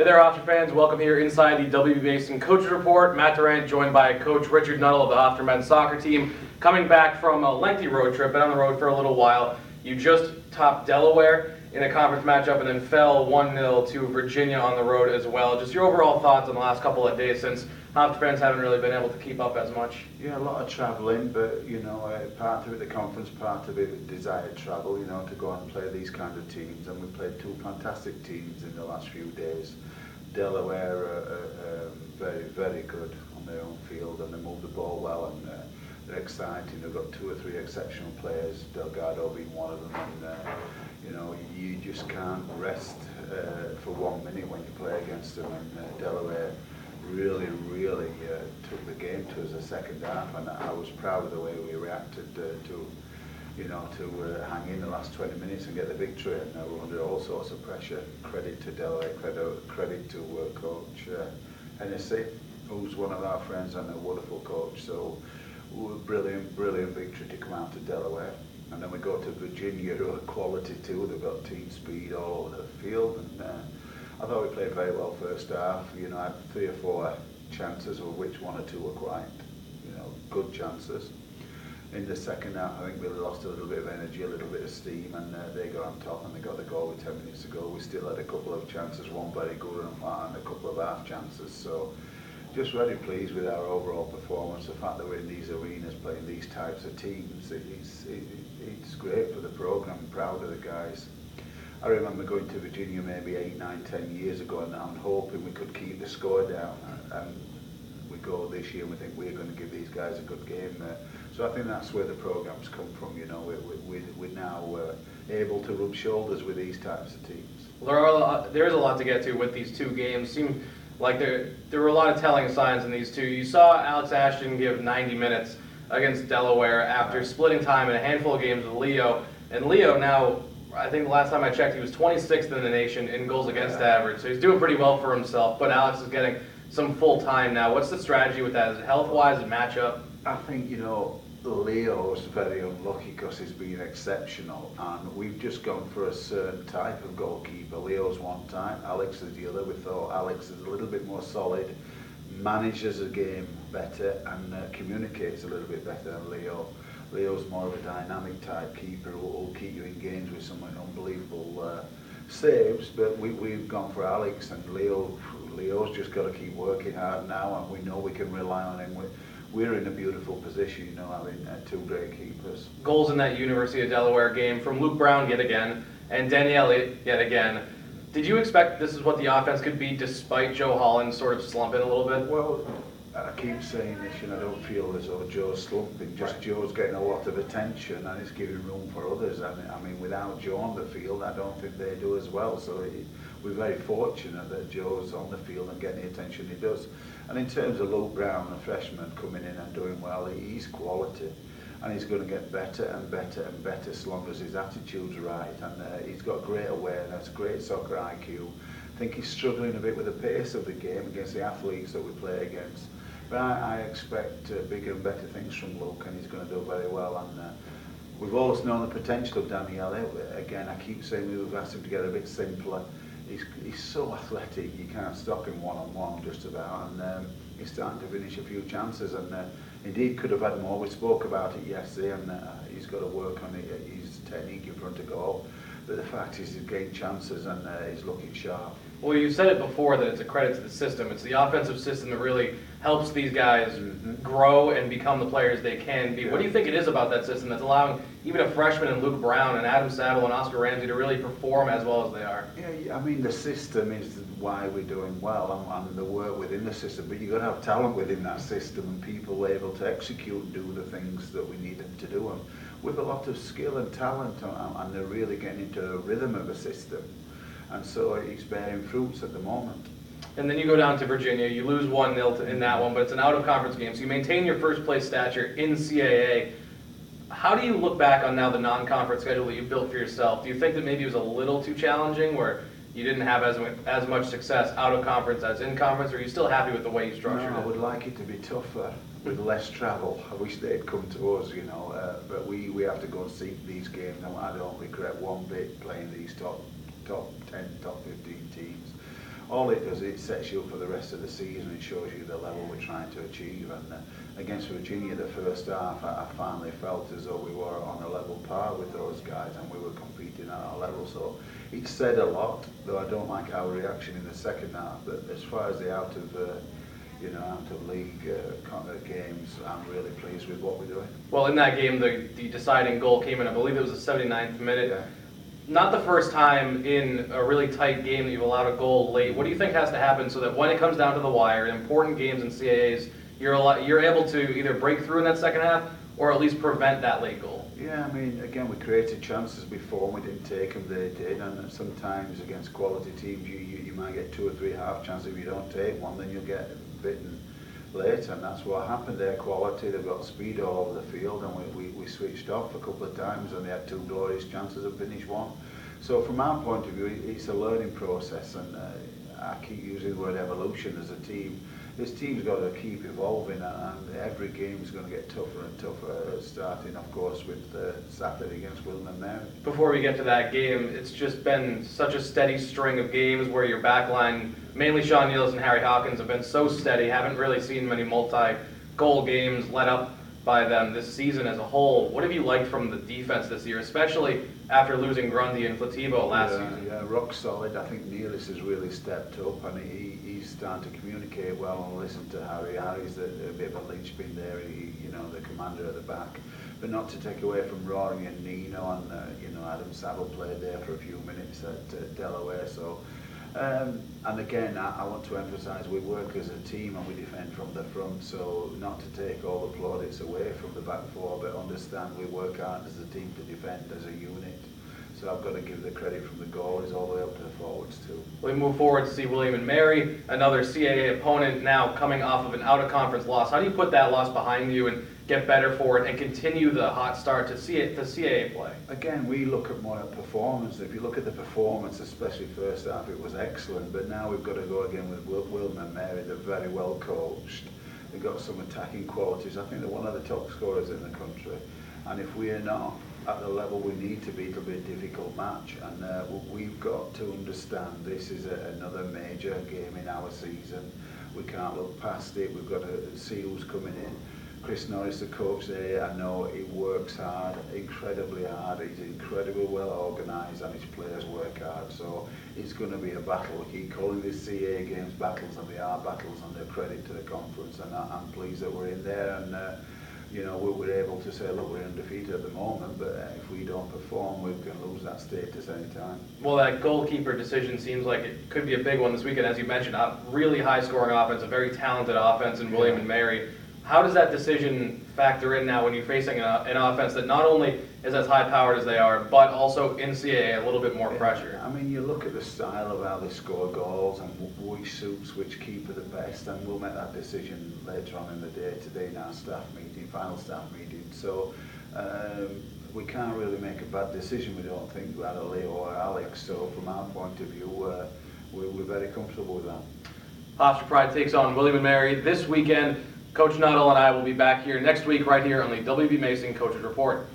Hey there, Hofstra fans. Welcome here inside the WB Basin Coaches Report. Matt Durant joined by Coach Richard Nuttall of the Hofstra men's soccer team, coming back from a lengthy road trip, been on the road for a little while. You just topped Delaware in a conference matchup and then fell 1-0 to Virginia on the road as well. Just your overall thoughts on the last couple of days, since Hofstra fans haven't really been able to keep up as much. Yeah, a lot of travelling, but part of it the conference, part of it desired travel, to go and play these kind of teams. And we played two fantastic teams in the last few days. Delaware are very, very good on their own field, and they move the ball well, and they're exciting. They've got two or three exceptional players, Delgado being one of them, and you just can't rest for 1 minute when you play against them. And Delaware really took the game to us the second half, and I was proud of the way we reacted to hang in the last 20 minutes and get the victory. And we were under all sorts of pressure. Credit to Delaware, credit to Coach Hennessy, who's one of our friends and a wonderful coach. So brilliant victory to come out to Delaware. And then we go to Virginia, who are quality too. They've got team speed all over the field, and I thought we played very well first half. I had 3 or 4 chances, of which 1 or 2 were quite, good chances. In the second half, I think we lost a little bit of energy, a little bit of steam, and they got on top and they got the goal with 10 minutes to go. We still had a couple of chances, one very good and a couple of half chances. So just very pleased with our overall performance. The fact that we're in these arenas playing these types of teams, it's great for the programme. I'm proud of the guys. I remember going to Virginia maybe 8, 9, 10 years ago and hoping we could keep the score down. And we go this year and we think we're going to give these guys a good game. So I think that's where the programme's come from. We're now able to rub shoulders with these types of teams. Well, there is a lot to get to with these 2 games. Seemed like there were a lot of telling signs in these 2. You saw Alex Ashton give 90 minutes against Delaware after splitting time in a handful of games with Leo. And Leo now, I think the last time I checked, he was 26th in the nation in goals against average. So he's doing pretty well for himself. But Alex is getting some full time now. What's the strategy with that? Is it health-wise and matchup? I think, Leo's very unlucky because he's been exceptional, and we've just gone for a certain type of goalkeeper. Leo's one type, Alex is the other. We thought Alex is a little bit more solid, manages a game better, and communicates a little bit better than Leo. Leo's more of a dynamic type keeper who will keep you in games with some unbelievable saves, but we've gone for Alex, and Leo's just got to keep working hard now, and we know we can rely on him. We're in a beautiful position, having 2 great keepers. Goals in that University of Delaware game from Luke Brown yet again, and Danny Elliott yet again. Did you expect this is what the offense could be despite Joe Holland sort of slumping a little bit? Well, I keep saying this, I don't feel as though Joe's slumping. Just Joe's getting a lot of attention and it's giving room for others. I mean, without Joe on the field, I don't think they do as well. So we're very fortunate that Joe's on the field and getting the attention he does. And in terms of Luke Brown, a freshman coming in and doing well, he's quality. And he's going to get better and better and better as long as his attitude's right. And he's got great awareness, great soccer IQ. I think he's struggling a bit with the pace of the game against the athletes that we play against. But I expect bigger and better things from Luke, and he's going to do very well. And we've always known the potential of Danny Elliott. Again, I keep saying we've asked him to get a bit simpler. He's so athletic, you can't stop him one-on-one just about, and he's starting to finish a few chances, and indeed could have had more. We spoke about it yesterday, and he's got to work on his technique in front of goal. But the fact is he's gained chances and he's looking sharp. Well, you said it before that it's a credit to the system. It's the offensive system that really helps these guys grow and become the players they can be. Yeah. What do you think it is about that system that's allowing even a freshman in Luke Brown and Adam Saville and Oscar Ramsey to really perform as well as they are? Yeah, I mean, the system is why we're doing well, and the work within the system. But you've got to have talent within that system and people able to execute and do the things that we need them to do. And with a lot of skill and talent, and they're really getting into a rhythm of a system. And so it's bearing fruits at the moment. And then you go down to Virginia, you lose 1-0 in that one, but it's an out-of-conference game, so you maintain your first-place stature in CAA. How do you look back on now the non-conference schedule that you built for yourself? Do you think that maybe it was a little too challenging, where you didn't have as much success out-of-conference as in-conference, or are you still happy with the way you structured it? I would like it to be tougher with less travel. I wish they'd come to us, but we have to go and seek these games, and I don't regret one bit playing these top 10, top 15 teams. all it does, it sets you up for the rest of the season. It shows you the level we're trying to achieve. And against Virginia, the first half, I finally felt as though we were on a level par with those guys, and we were competing at our level. So it said a lot, though I don't like our reaction in the second half. But as far as the out of league games, I'm really pleased with what we're doing. Well, in that game, the deciding goal came in, I believe it was the 79th minute. Yeah. Not the first time in a really tight game that you've allowed a goal late. What do you think has to happen so that when it comes down to the wire, in important games in CAAs, you're able to either break through in that second half or at least prevent that late goal? Yeah, I mean, again, we created chances before, and we didn't take them, they did, and sometimes against quality teams, you might get 2 or 3 half chances. If you don't take one, then you'll get bitten later, and that's what happened. Their quality, they've got speed all over the field, and we switched off a couple of times, and they had 2 glorious chances and finished one. So from our point of view, it's a learning process, and I keep using the word evolution as a team. This team's got to keep evolving, and every game is going to get tougher and tougher, starting, of course, with Saturday against Wilton and Mary. Before we get to that game, it's just been such a steady string of games where your backline, mainly Sean Neals and Harry Hawkins, have been so steady. Haven't really seen many multi-goal games led up by them this season as a whole. What have you liked from the defense this year, especially after losing Grundy and Flativo last season? Yeah, rock solid. I think Nealis has really stepped up, and he's starting to communicate well and listen to Harry. Harry's a bit of a linchpin there, the commander at the back. But not to take away from Rory and Nino, and Adam Saville played there for a few minutes at Delaware. So. And again, I want to emphasise we work as a team and we defend from the front, so not to take all the plaudits away from the back four, but understand we work hard as a team to defend as a unit. So I've got to give the credit from the goalies all the way up to the forwards too. We move forward to see William and Mary, another CAA opponent now coming off of an out-of-conference loss. How do you put that loss behind you and get better for it and continue the hot start to CAA play? Again, we look at more at performance. If you look at the performance, especially first half, it was excellent. But now we've got to go again with William and Mary. They're very well coached. They've got some attacking qualities. I think they're one of the top scorers in the country. And if we are not at the level we need to be, it'll be a difficult match. And we've got to understand this is another major game in our season. We can't look past it. We've got to see who's coming in. Chris Norris, the coach there, I know he works hard, incredibly hard. He's incredibly well organised, and his players work hard. So it's going to be a battle. We keep calling these CAA games battles, and they are battles, and they're credit to the conference. And I'm pleased that we're in there, and we're able to say, look, we're undefeated at the moment, but if we don't perform, we can lose that status any time. Well, that goalkeeper decision seems like it could be a big one this weekend, as you mentioned. A really high-scoring offense, a very talented offense in William and Mary. How does that decision factor in now when you're facing an offense that not only is as high-powered as they are, but also in CAA a little bit more pressure? I mean, you look at the style of how they score goals and which suits which keeper the best, and we'll make that decision later on in the day today in our staff meeting, final staff meeting. So we can't really make a bad decision, we don't think, either Leo or Alex. So from our point of view, we're very comfortable with that. Hofstra Pride takes on William and Mary this weekend. Coach Nuttall and I will be back here next week right here on the WB Mason Coaches Report.